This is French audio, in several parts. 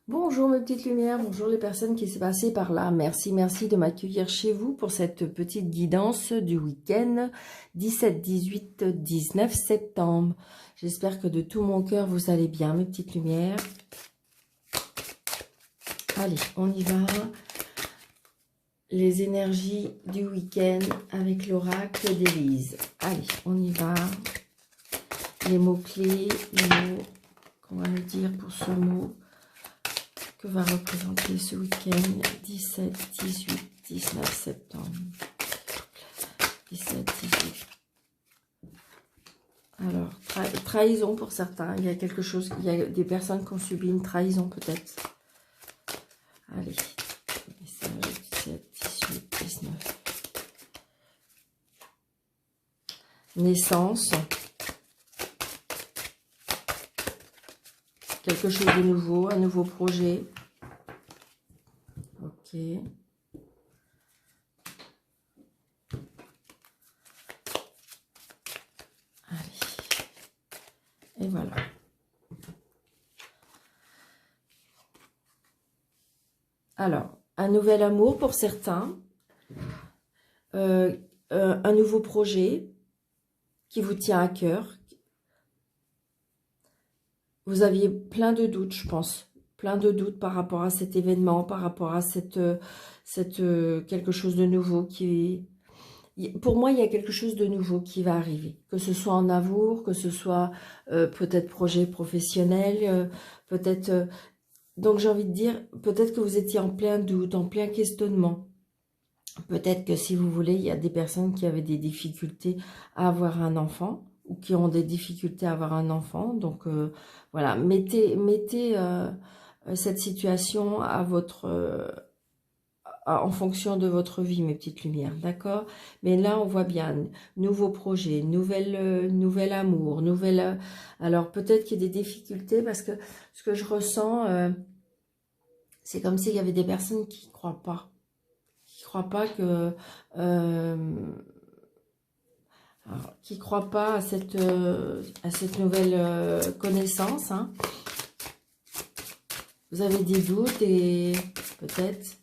Bonjour mes petites lumières, bonjour les personnes qui s'est passées par là. Merci de m'accueillir chez vous pour cette petite guidance du week-end 17, 18, 19 septembre. J'espère que de tout mon cœur vous allez bien mes petites lumières. Allez, on y va. Les énergies du week-end avec l'oracle d'Élise. Allez, on y va. Les mots-clés, les mots qu'on va nous dire pour ce mot. Que va représenter ce week-end 17, 18, 19 septembre. 17, 18. Alors, trahison pour certains. Il y a quelque chose, il y a des personnes qui ont subi une trahison peut-être. Allez. 17, 18, 19. Naissance. Quelque chose de nouveau, un nouveau projet. Ok. Allez. Et voilà. Alors, un nouvel amour pour certains. Un nouveau projet qui vous tient à cœur. Vous aviez plein de doutes, je pense. Plein de doutes par rapport à cet événement, par rapport à quelque chose de nouveau qui... Pour moi, il y a quelque chose de nouveau qui va arriver. Que ce soit en amour, que ce soit peut-être projet professionnel, peut-être... donc j'ai envie de dire, peut-être que vous étiez en plein doute, en plein questionnement. Peut-être que si vous voulez, il y a des personnes qui avaient des difficultés à avoir un enfant ou qui ont des difficultés à avoir un enfant. Donc voilà, mettez cette situation à en fonction de votre vie, mes petites lumières, d'accord? Mais là, on voit bien, nouveau projet, nouvel amour, alors peut-être qu'il y a des difficultés parce que ce que je ressens, c'est comme s'il y avait des personnes qui ne croient pas. Que qui croient pas à cette nouvelle connaissance, hein. Vous avez des doutes et peut-être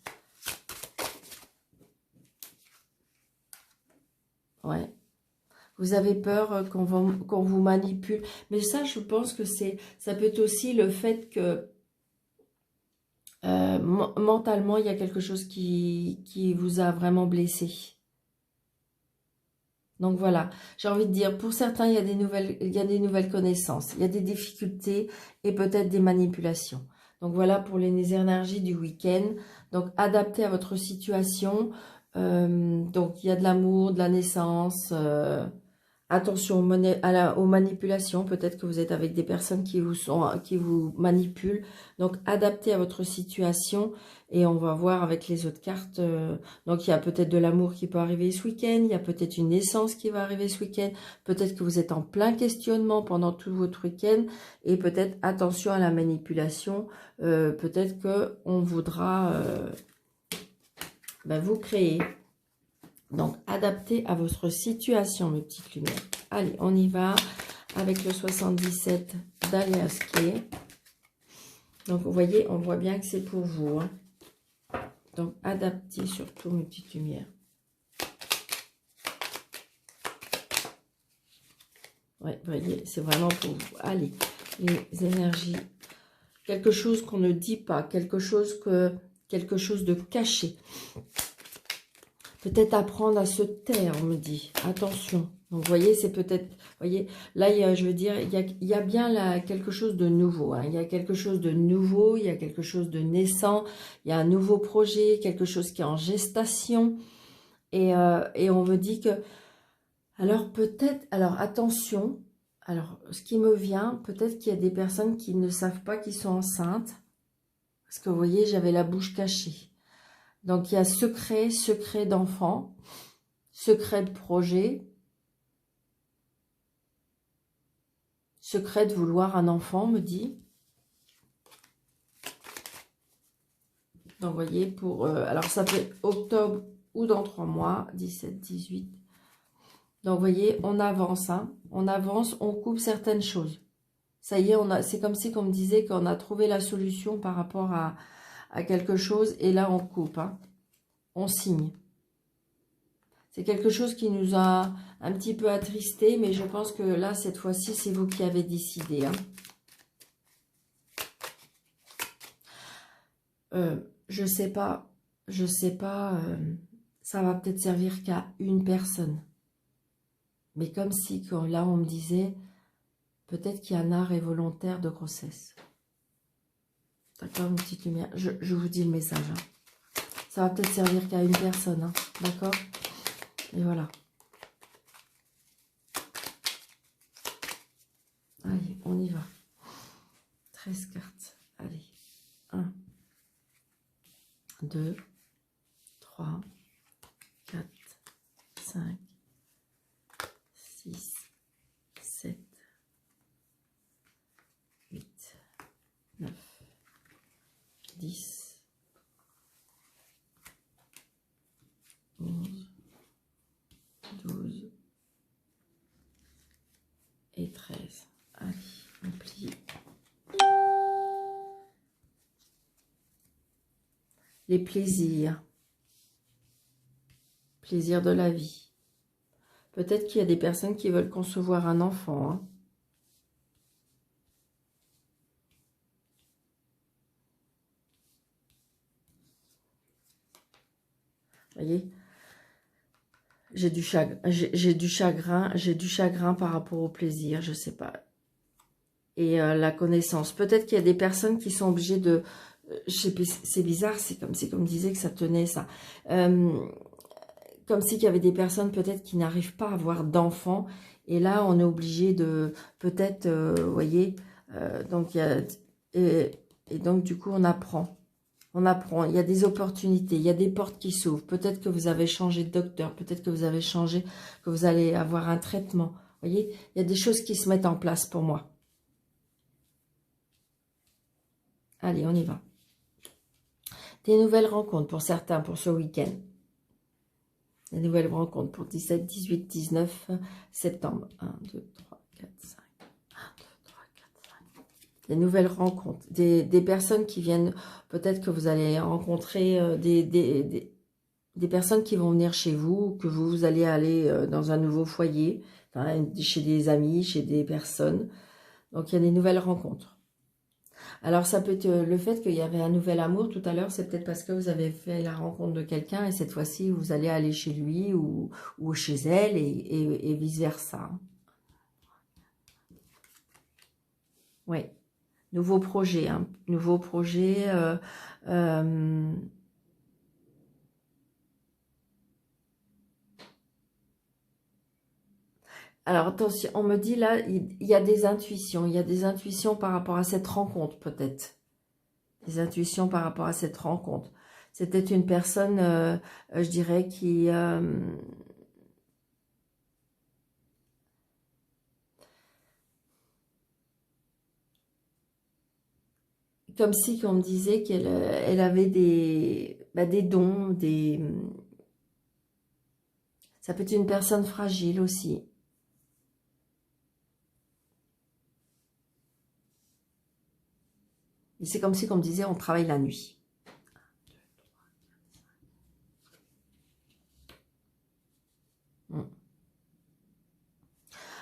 ouais, vous avez peur qu'on vous manipule, mais ça je pense que ça peut être aussi le fait que mentalement il y a quelque chose qui vous a vraiment blessé. Donc voilà, j'ai envie de dire, pour certains, il y a des nouvelles connaissances, il y a des difficultés et peut-être des manipulations. Donc voilà pour les énergies du week-end. Donc adaptez à votre situation. Donc il y a de l'amour, de la naissance. Attention aux manipulations. Peut-être que vous êtes avec des personnes qui vous manipulent. Donc adaptez à votre situation. Et on va voir avec les autres cartes. Donc il y a peut-être de l'amour qui peut arriver ce week-end. Il y a peut-être une naissance qui va arriver ce week-end. Peut-être que vous êtes en plein questionnement pendant tout votre week-end. Et peut-être attention à la manipulation. Peut-être qu'on voudra vous créer. Donc, adaptez à votre situation, mes petites lumières. Allez, on y va avec le 77 d'Alias Kay. Donc, vous voyez, on voit bien que c'est pour vous, hein. Donc, adaptez surtout, mes petites lumières. Ouais, vous voyez, c'est vraiment pour vous. Allez, les énergies. Quelque chose qu'on ne dit pas, quelque chose de caché. Peut-être apprendre à se taire, on me dit. Attention. Donc, vous voyez, c'est peut-être... Vous voyez, là, je veux dire, il y a bien là quelque chose de nouveau. Hein. Il y a quelque chose de nouveau, il y a quelque chose de naissant, il y a un nouveau projet, quelque chose qui est en gestation. Et on me dit que... Alors, peut-être... Alors, attention. Alors, ce qui me vient, peut-être qu'il y a des personnes qui ne savent pas qu'ils sont enceintes. Parce que, vous voyez, j'avais la bouche cachée. Donc, il y a secret d'enfant, secret de projet, secret de vouloir un enfant, me dit. Donc, vous voyez, alors, ça peut être octobre ou dans 3 mois, 17, 18. Donc, vous voyez, on avance, hein. On avance, on coupe certaines choses. Ça y est, c'est comme si on me disait qu'on a trouvé la solution par rapport à quelque chose. Et là, on coupe. Hein. On signe. C'est quelque chose qui nous a un petit peu attristé, mais je pense que là, cette fois-ci, c'est vous qui avez décidé. Hein. Je sais pas, ça va peut-être servir qu'à une personne. Mais comme si, là, on me disait, peut-être qu'il y a un arrêt volontaire de grossesse. D'accord, une petite lumière. Je vous dis le message. Hein. Ça va peut-être servir qu'à une personne. Hein. D'accord? Et voilà. Allez, on y va. 13 cartes. Allez. 1, 2, 3, 4, 5, 6, 7, 8, 9, 10, 11, 12 et 13. Allez, on plie. Les plaisirs. Plaisir de la vie. Peut-être qu'il y a des personnes qui veulent concevoir un enfant. Hein. Voyez, j'ai du chagrin par rapport au plaisir, je sais pas. Et la connaissance. Peut-être qu'il y a des personnes qui sont obligées de... c'est bizarre, c'est comme si, comme disait que ça tenait ça. Comme si il y avait des personnes peut-être qui n'arrivent pas à avoir d'enfants. Et là, on est obligé de... Peut-être, vous voyez, donc il y a... Et donc, du coup, on apprend. On apprend, il y a des opportunités, il y a des portes qui s'ouvrent. Peut-être que vous avez changé de docteur, peut-être que vous avez changé, que vous allez avoir un traitement. Vous voyez, il y a des choses qui se mettent en place pour moi. Allez, on y va. Des nouvelles rencontres pour certains pour ce week-end. Des nouvelles rencontres pour 17, 18, 19 septembre. 1, 2, 3, 4, 5. 1, 2, 3, 4, 5. Des nouvelles rencontres. Des personnes qui viennent... Peut-être que vous allez rencontrer des personnes qui vont venir chez vous, que vous allez aller dans un nouveau foyer, enfin, chez des amis, chez des personnes. Donc, il y a des nouvelles rencontres. Alors, ça peut être le fait qu'il y avait un nouvel amour tout à l'heure, c'est peut-être parce que vous avez fait la rencontre de quelqu'un et cette fois-ci, vous allez aller chez lui ou chez elle et vice-versa. Oui. Nouveau projet, hein. Nouveau projet. Alors attention, on me dit là, il y a des intuitions. Il y a des intuitions par rapport à cette rencontre peut-être. Des intuitions par rapport à cette rencontre. C'était une personne, je dirais, qui... comme si on me disait qu'elle elle avait des dons, ça peut être une personne fragile aussi. Et c'est comme si on me disait on travaille la nuit.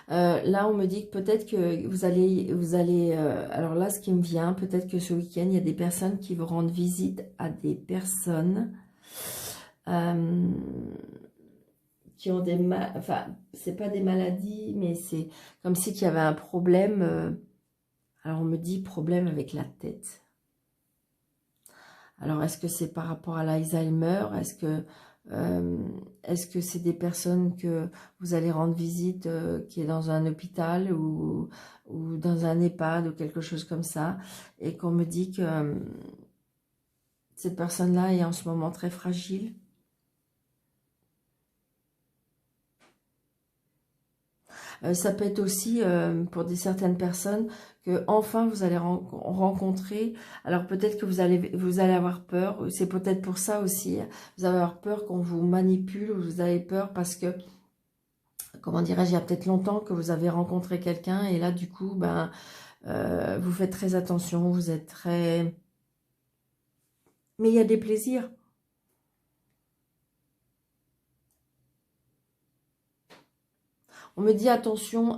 Là, on me dit que peut-être que vous allez alors là, ce qui me vient, peut-être que ce week-end, il y a des personnes qui vont rendre visite à des personnes qui ont des enfin, c'est pas des maladies, mais c'est comme si qu'il y avait un problème. Alors, on me dit problème avec la tête. Alors, est-ce que c'est par rapport à l'Alzheimer? Est-ce que c'est des personnes que vous allez rendre visite qui est dans un hôpital ou dans un EHPAD ou quelque chose comme ça et qu'on me dit que cette personne-là est en ce moment très fragile? Ça peut être aussi pour certaines personnes que enfin vous allez rencontrer. Alors peut-être que vous allez avoir peur. C'est peut-être pour ça aussi. Vous allez avoir peur qu'on vous manipule ou vous avez peur parce que, comment dirais-je, il y a peut-être longtemps que vous avez rencontré quelqu'un et là du coup, ben, vous faites très attention, vous êtes très... Mais il y a des plaisirs. On me dit attention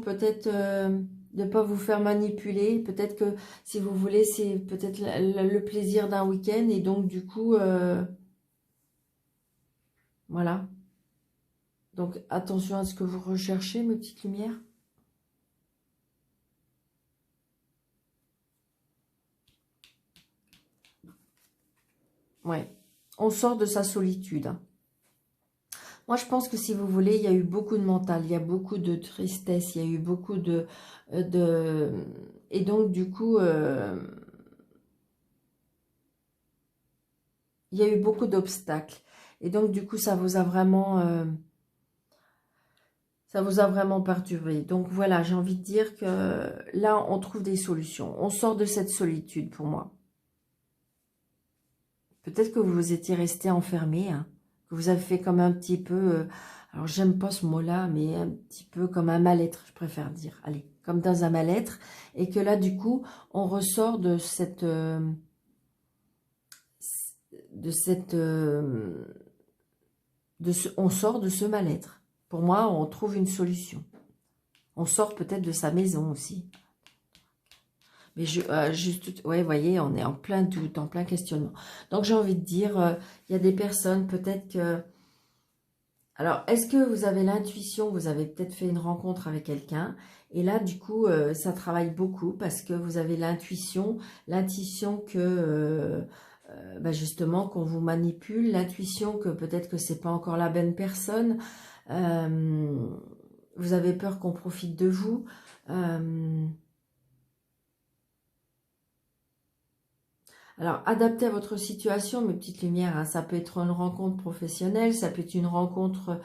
peut-être de ne pas vous faire manipuler. Peut-être que si vous voulez, c'est peut-être le plaisir d'un week-end. Et donc du coup, voilà. Donc attention à ce que vous recherchez, mes petites lumières. Ouais, on sort de sa solitude. Moi, je pense que si vous voulez, il y a eu beaucoup de mental, il y a beaucoup de tristesse, il y a eu beaucoup et donc, du coup, il y a eu beaucoup d'obstacles. Et donc, du coup, ça vous a vraiment perturbé. Donc, voilà, j'ai envie de dire que là, on trouve des solutions. On sort de cette solitude, pour moi. Peut-être que vous étiez resté enfermé, hein, que vous avez fait comme un petit peu... alors, j'aime pas ce mot-là, mais un petit peu comme un mal-être, je préfère dire. Allez, comme dans un mal-être. Et que là, du coup, on ressort de cette... on sort de ce mal-être. Pour moi, on trouve une solution. On sort peut-être de sa maison aussi. Mais ouais, vous voyez, on est en plein doute, en plein questionnement. Donc, j'ai envie de dire, il y a des personnes, peut-être que... Alors, est-ce que vous avez l'intuition, vous avez peut-être fait une rencontre avec quelqu'un, et là, du coup, ça travaille beaucoup parce que vous avez l'intuition que, justement, qu'on vous manipule, l'intuition que peut-être que c'est pas encore la bonne personne, vous avez peur qu'on profite de vous, alors, adaptez à votre situation, mes petites lumières, hein. Ça peut être une rencontre professionnelle, ça peut être une rencontre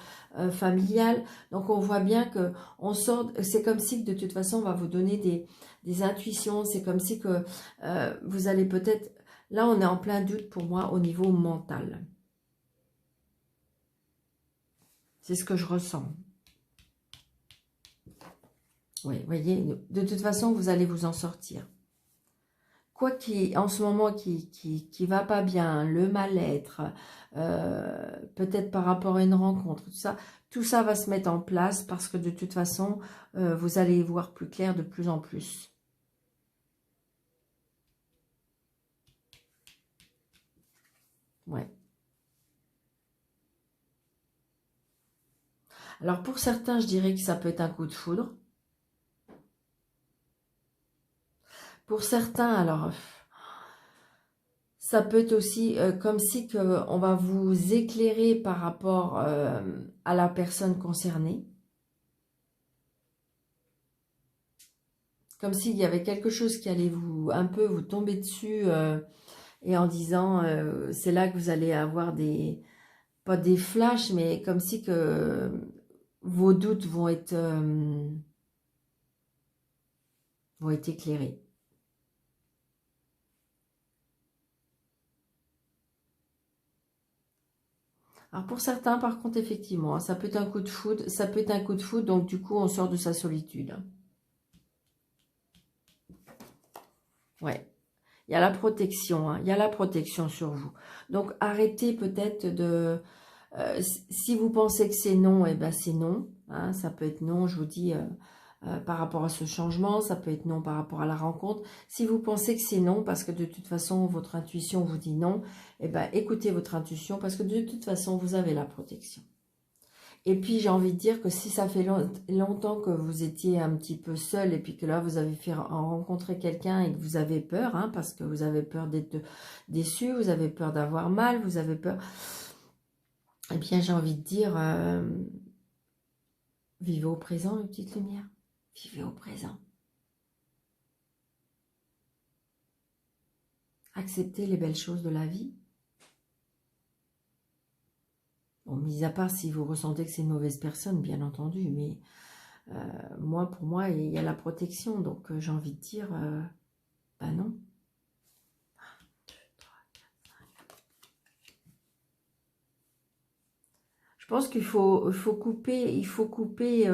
familiale. Donc, on voit bien que on sort. C'est comme si, de toute façon, on va vous donner des intuitions. C'est comme si que vous allez peut-être... Là, on est en plein doute pour moi au niveau mental. C'est ce que je ressens. Oui, vous voyez, de toute façon, vous allez vous en sortir. Quoi en ce moment qui va pas bien, le mal-être, peut-être par rapport à une rencontre, tout ça va se mettre en place parce que de toute façon, vous allez y voir plus clair de plus en plus. Ouais. Alors pour certains, je dirais que ça peut être un coup de foudre. Pour certains, alors... Ça peut être aussi comme si on va vous éclairer par rapport à la personne concernée. Comme s'il y avait quelque chose qui allait un peu vous tomber dessus et en disant, c'est là que vous allez avoir pas des flashs, mais comme si que vos doutes vont être éclairés. Alors pour certains, par contre, effectivement, ça peut être un coup de foudre, donc du coup, on sort de sa solitude. Ouais. Il y a la protection, hein, il y a la protection sur vous. Donc, arrêtez peut-être de... si vous pensez que c'est non, eh ben c'est non. Hein, ça peut être non, je vous dis, par rapport à ce changement. Ça peut être non par rapport à la rencontre. Si vous pensez que c'est non, parce que de toute façon, votre intuition vous dit non, eh ben écoutez votre intuition, parce que de toute façon, vous avez la protection. Et puis, j'ai envie de dire que si ça fait longtemps que vous étiez un petit peu seul et puis que là, vous avez fait rencontrer quelqu'un et que vous avez peur, hein, parce que vous avez peur d'être déçu, vous avez peur d'avoir mal, vous avez peur... Eh bien, j'ai envie de dire, vivez au présent, les petites lumières. Vivez au présent. Acceptez les belles choses de la vie. Bon, mis à part si vous ressentez que c'est une mauvaise personne, bien entendu, mais pour moi, il y a la protection, donc j'ai envie de dire, bah non. Je pense il faut couper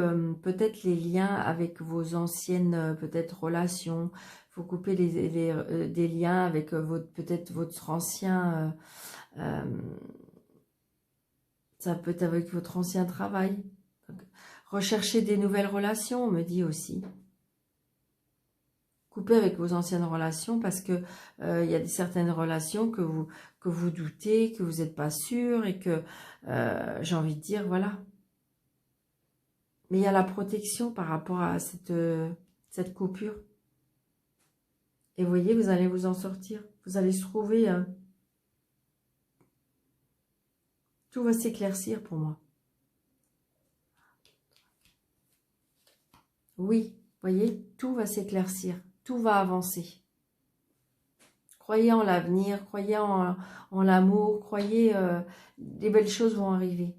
peut-être les liens avec vos anciennes peut-être relations. Il faut couper des liens avec peut-être votre ancien, ça peut être avec votre ancien travail. Donc, recherchez des nouvelles relations, on me dit aussi. Coupez avec vos anciennes relations parce que il y a certaines relations que vous doutez, que vous n'êtes pas sûr et que j'ai envie de dire, voilà. Mais il y a la protection par rapport à cette coupure. Et vous voyez, vous allez vous en sortir. Vous allez se trouver... tout va s'éclaircir pour moi. Oui, vous voyez, tout va s'éclaircir. Tout va avancer. Croyez en l'avenir, croyez en l'amour, croyez... des belles choses vont arriver.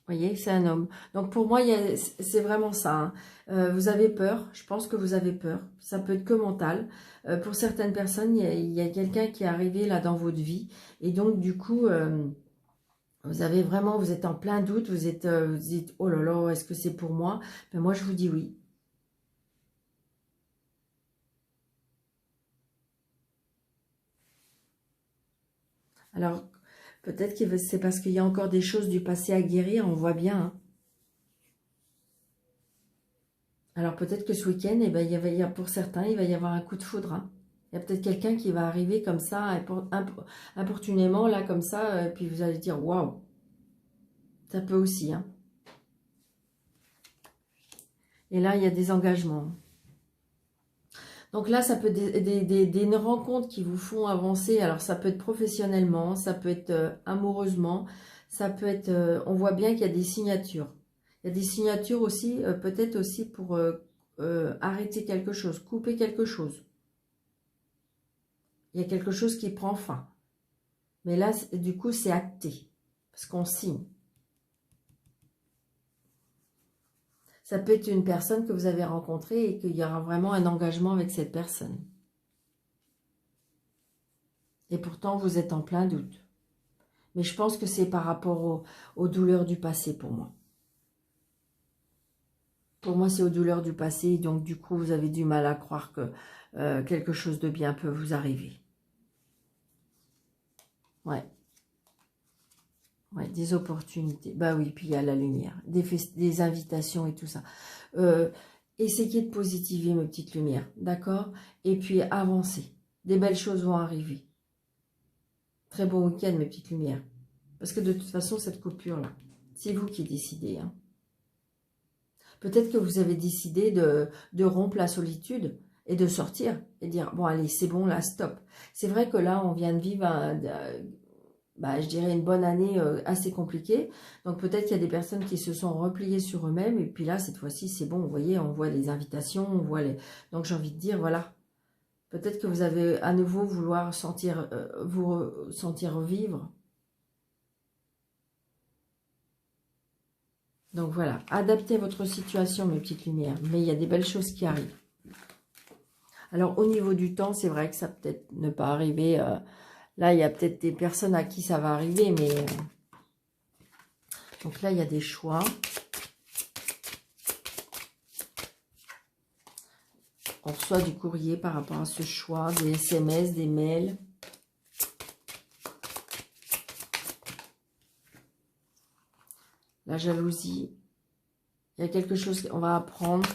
Vous voyez, c'est un homme. Donc pour moi, c'est vraiment ça. Hein. Vous avez peur, je pense que vous avez peur. Ça peut être que mental. Pour certaines personnes, il y a quelqu'un qui est arrivé là dans votre vie. Et donc du coup, vous êtes en plein doute. Vous dites, oh là là, est-ce que c'est pour moi? Ben moi, je vous dis oui. Alors, peut-être que c'est parce qu'il y a encore des choses du passé à guérir, on voit bien. Hein. Alors peut-être que ce week-end, eh ben, pour certains, il va y avoir un coup de foudre. Hein. Il y a peut-être quelqu'un qui va arriver comme ça, importunément, là, comme ça, puis vous allez dire, waouh, ça peut aussi. Hein. Et là, il y a des engagements. Donc là, ça peut être des rencontres qui vous font avancer. Alors ça peut être professionnellement, ça peut être amoureusement, ça peut être... on voit bien qu'il y a des signatures. Il y a des signatures aussi, peut-être aussi pour arrêter quelque chose, couper quelque chose. Il y a quelque chose qui prend fin. Mais là, du coup, c'est acté. Parce qu'on signe. Ça peut être une personne que vous avez rencontrée et qu'il y aura vraiment un engagement avec cette personne. Et pourtant, vous êtes en plein doute. Mais je pense que c'est par rapport aux douleurs du passé pour moi. Pour moi, c'est aux douleurs du passé. Donc, du coup, vous avez du mal à croire que quelque chose de bien peut vous arriver. Ouais. Ouais, des opportunités. Bah oui, puis il y a la lumière. Des invitations et tout ça. Essayez de positiver mes petites lumières. D'accord? Et puis, avancez. Des belles choses vont arriver. Très bon week-end, mes petites lumières. Parce que de toute façon, cette coupure-là, c'est vous qui décidez. Hein. Peut-être que vous avez décidé de rompre la solitude et de sortir et dire, bon, allez, c'est bon, là, stop. C'est vrai que là, on vient de vivre, je dirais, une bonne année assez compliquée. Donc, peut-être qu'il y a des personnes qui se sont repliées sur eux-mêmes. Et puis là, cette fois-ci, c'est bon, vous voyez, on voit les invitations, on voit les... Donc, j'ai envie de dire, voilà. Peut-être que vous avez à nouveau vouloir vous sentir vivre. Donc voilà, adaptez votre situation, mes petites lumières. Mais il y a des belles choses qui arrivent. Alors au niveau du temps, c'est vrai que ça peut-être ne pas arriver. Là, il y a peut-être des personnes à qui ça va arriver, mais... Donc là, il y a des choix. On reçoit du courrier par rapport à ce choix, des SMS, des mails. La jalousie. Il y a quelque chose qu'on va apprendre. De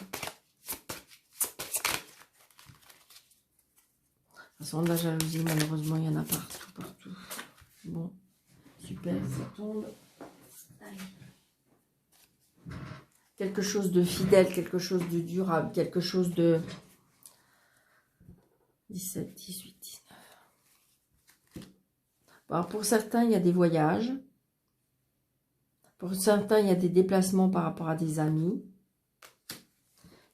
toute façon, de la jalousie, malheureusement, il y en a partout, partout. Bon, super, ça tombe. Quelque chose de fidèle, quelque chose de durable, quelque chose de... 17, 18, 19. Bon, alors pour certains, il y a des voyages. Pour certains, il y a des déplacements par rapport à des amis.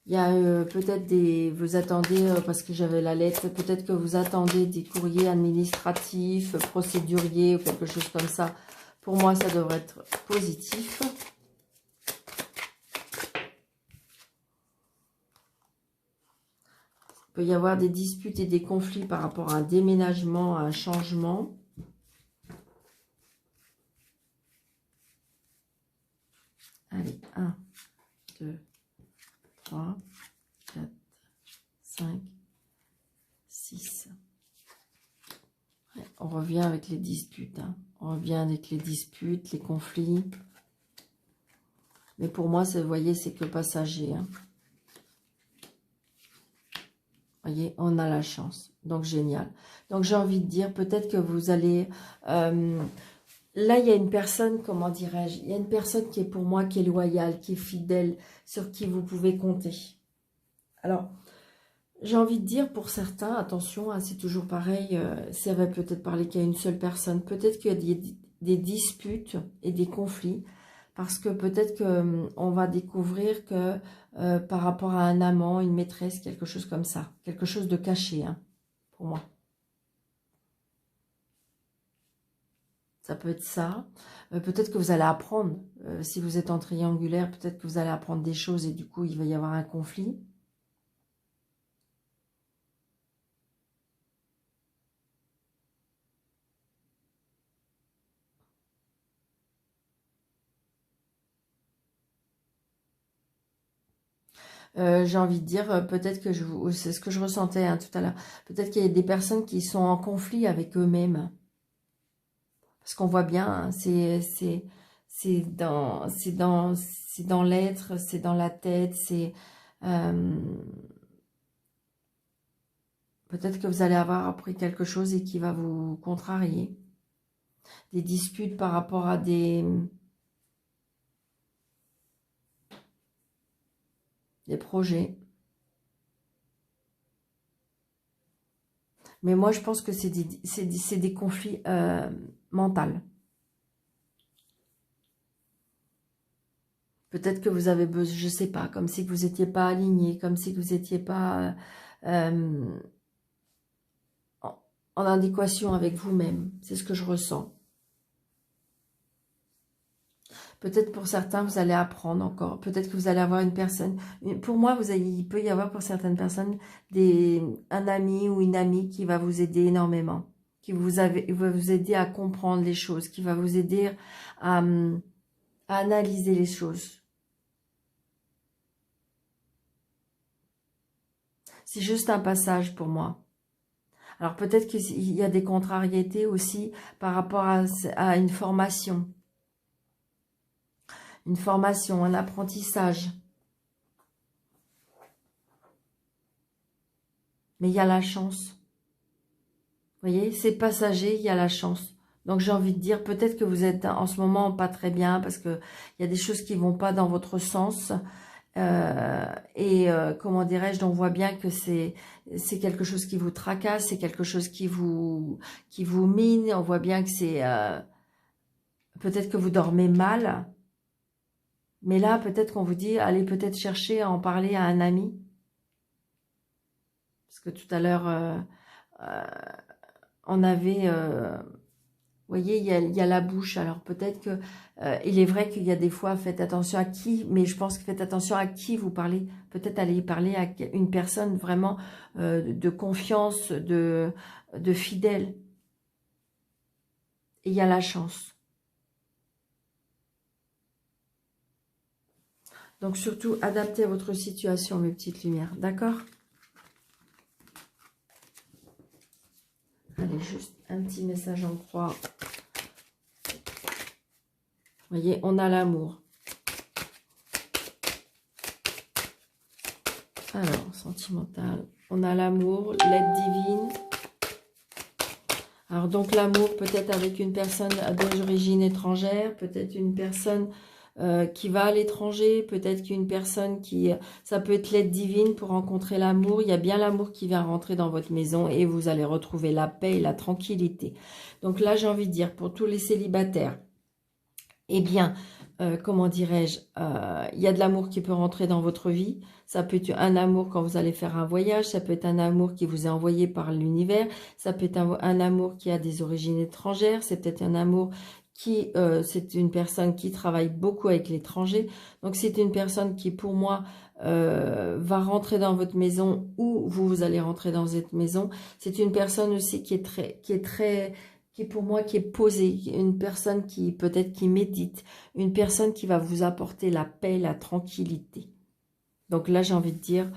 Il y a peut-être vous attendez, parce que j'avais la lettre, peut-être que vous attendez des courriers administratifs, procéduriers ou quelque chose comme ça. Pour moi, ça devrait être positif. Il peut y avoir des disputes et des conflits par rapport à un déménagement, à un changement. Allez, 1, 2, 3, 4, 5, 6. Ouais, on revient avec les disputes. Hein. On revient avec les disputes, les conflits. Mais pour moi, vous voyez, c'est que passager. Hein. Vous voyez, on a la chance. Donc, génial. Donc, j'ai envie de dire, peut-être que vous allez... là, il y a une personne, comment dirais-je, il y a une personne qui est pour moi, qui est loyale, qui est fidèle, sur qui vous pouvez compter. Alors, j'ai envie de dire pour certains, attention, hein, c'est toujours pareil, ça va peut-être parler qu'il y a une seule personne, peut-être qu'il y a des disputes et des conflits, parce que peut-être qu'on va découvrir que par rapport à un amant, une maîtresse, quelque chose comme ça, quelque chose de caché, hein, pour moi. Ça peut être ça. Peut-être que vous allez apprendre, si vous êtes en triangulaire, peut-être que vous allez apprendre des choses et du coup, il va y avoir un conflit. J'ai envie de dire, peut-être que c'est ce que je ressentais hein, tout à l'heure, peut-être qu'il y a des personnes qui sont en conflit avec eux-mêmes. Parce qu'on voit bien, hein, c'est dans l'être, c'est dans la tête, c'est... peut-être que vous allez avoir appris quelque chose et qui va vous contrarier. Des disputes par rapport à des projets. Mais moi, je pense que c'est des conflits mentaux. Peut-être que vous avez besoin, je sais pas, comme si vous n'étiez pas aligné, comme si vous n'étiez pas en adéquation avec vous-même. C'est ce que je ressens. Peut-être pour certains, vous allez apprendre encore. Peut-être que vous allez avoir une personne. Pour moi, il peut y avoir pour certaines personnes un ami ou une amie qui va vous aider énormément. Qui va vous aider à comprendre les choses. Qui va vous aider à analyser les choses. C'est juste un passage pour moi. Alors peut-être qu'il y a des contrariétés aussi par rapport à une formation. Une formation, un apprentissage. Mais il y a la chance. Vous voyez, c'est passager, il y a la chance. Donc j'ai envie de dire, peut-être que vous êtes en ce moment pas très bien parce qu'il y a des choses qui vont pas dans votre sens. Comment dirais-je, on voit bien que c'est quelque chose qui vous tracasse, c'est quelque chose qui vous mine. On voit bien que c'est... peut-être que vous dormez mal. Mais là, peut-être qu'on vous dit, allez peut-être chercher à en parler à un ami. Parce que tout à l'heure, on avait... vous voyez, il y a la bouche. Alors peut-être que... il est vrai qu'il y a des fois, faites attention à qui, mais je pense que faites attention à qui vous parlez. Peut-être aller parler à une personne vraiment de confiance, de fidèle. Et il y a la chance. Donc surtout, adaptez à votre situation, mes petites lumières. D'accord? Allez, juste un petit message en croix. Vous voyez, on a l'amour. Alors, sentimental. On a l'amour, l'aide divine. Alors, donc l'amour peut-être avec une personne d'origine étrangère, peut-être une personne qui va à l'étranger, peut-être qu'une personne qui... Ça peut être l'aide divine pour rencontrer l'amour. Il y a bien l'amour qui vient rentrer dans votre maison et vous allez retrouver la paix et la tranquillité. Donc là, j'ai envie de dire, pour tous les célibataires, eh bien, comment dirais-je, il y a de l'amour qui peut rentrer dans votre vie. Ça peut être un amour quand vous allez faire un voyage, ça peut être un amour qui vous est envoyé par l'univers, ça peut être un amour qui a des origines étrangères, c'est peut-être un amour c'est une personne qui travaille beaucoup avec l'étranger. Donc, c'est une personne qui, pour moi, va rentrer dans votre maison ou vous allez rentrer dans cette maison. C'est une personne aussi qui pour moi, qui est posée, une personne qui peut-être qui médite, une personne qui va vous apporter la paix, la tranquillité. Donc là, j'ai envie de dire,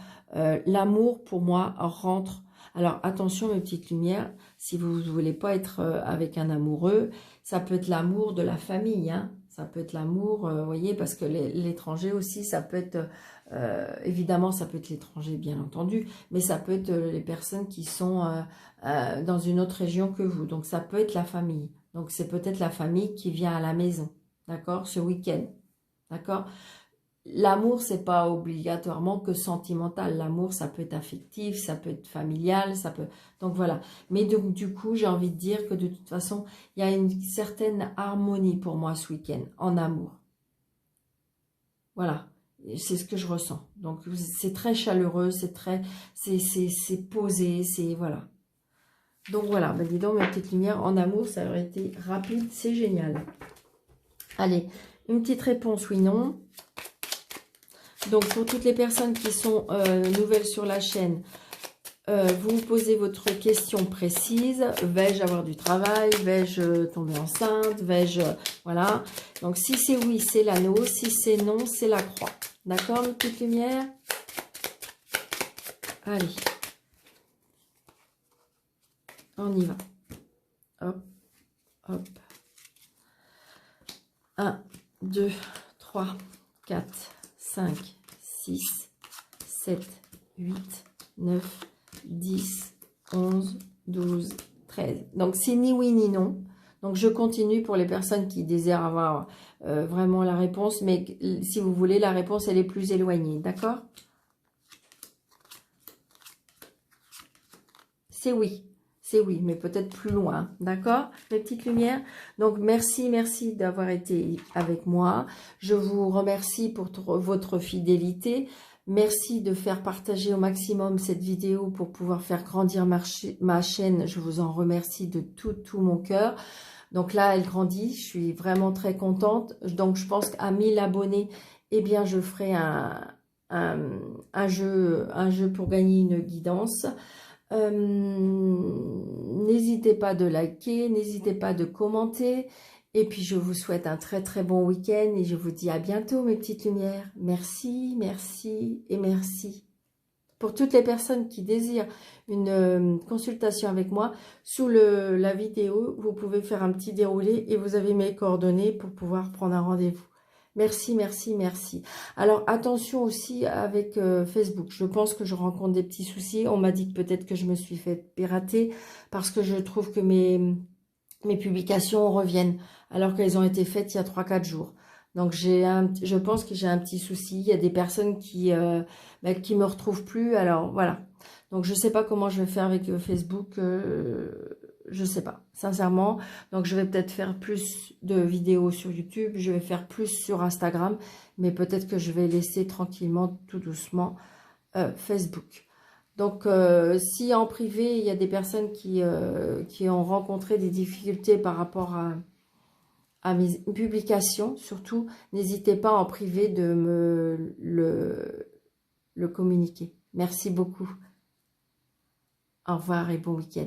l'amour, pour moi, rentre. Alors, attention, mes petites lumières, si vous ne voulez pas être avec un amoureux, ça peut être l'amour de la famille, hein. Ça peut être l'amour, vous voyez, parce que l'étranger aussi, ça peut être, évidemment, ça peut être l'étranger, bien entendu, mais ça peut être les personnes qui sont dans une autre région que vous. Donc, ça peut être la famille. Donc, c'est peut-être la famille qui vient à la maison, d'accord, ce week-end, d'accord. L'amour, c'est pas obligatoirement que sentimental. L'amour, ça peut être affectif, ça peut être familial, ça peut... Donc voilà. Mais donc, du coup, j'ai envie de dire que de toute façon, il y a une certaine harmonie pour moi ce week-end, en amour. Voilà. C'est ce que je ressens. Donc, c'est très chaleureux, c'est posé, c'est... Voilà. Donc voilà. Ben, dis donc, ma petite lumière, en amour, ça aurait été rapide, c'est génial. Allez, une petite réponse, oui, non. Donc, pour toutes les personnes qui sont nouvelles sur la chaîne, vous vous posez votre question précise. Vais-je avoir du travail? Vais-je tomber enceinte? Vais-je... Voilà. Donc, si c'est oui, c'est l'anneau. Si c'est non, c'est la croix. D'accord, mes petites lumières? Allez. On y va. Hop, hop. 1, 2, 3, 4, 5, 6, 7, 8, 9, 10, 11, 12, 13. Donc, c'est ni oui ni non. Donc, je continue pour les personnes qui désirent avoir vraiment la réponse. Mais si vous voulez, la réponse, elle est plus éloignée. D'accord? C'est oui. C'est oui, mais peut-être plus loin. D'accord, mes petites lumières? Donc, merci d'avoir été avec moi. Je vous remercie pour votre fidélité. Merci de faire partager au maximum cette vidéo pour pouvoir faire grandir ma chaîne. Je vous en remercie de tout mon cœur. Donc là, elle grandit. Je suis vraiment très contente. Donc, je pense qu'à 1000 abonnés, eh bien, je ferai un jeu pour gagner une guidance. N'hésitez pas de liker, n'hésitez pas de commenter. Et puis, je vous souhaite un très bon week-end. Et je vous dis à bientôt, mes petites lumières. Merci, merci et merci. Pour toutes les personnes qui désirent une consultation avec moi, sous la vidéo, vous pouvez faire un petit déroulé et vous avez mes coordonnées pour pouvoir prendre un rendez-vous. Merci, merci, merci. Alors, attention aussi avec Facebook. Je pense que je rencontre des petits soucis. On m'a dit que peut-être que je me suis fait pirater parce que je trouve que mes publications reviennent alors qu'elles ont été faites il y a 3-4 jours. Donc, je pense que j'ai un petit souci. Il y a des personnes qui me retrouvent plus. Alors, voilà. Donc, je ne sais pas comment je vais faire avec Facebook. Je ne sais pas, sincèrement. Donc, je vais peut-être faire plus de vidéos sur YouTube. Je vais faire plus sur Instagram. Mais peut-être que je vais laisser tranquillement, tout doucement, Facebook. Donc, si en privé, il y a des personnes qui ont rencontré des difficultés par rapport à mes publications, surtout, n'hésitez pas en privé de me le communiquer. Merci beaucoup. Au revoir et bon week-end.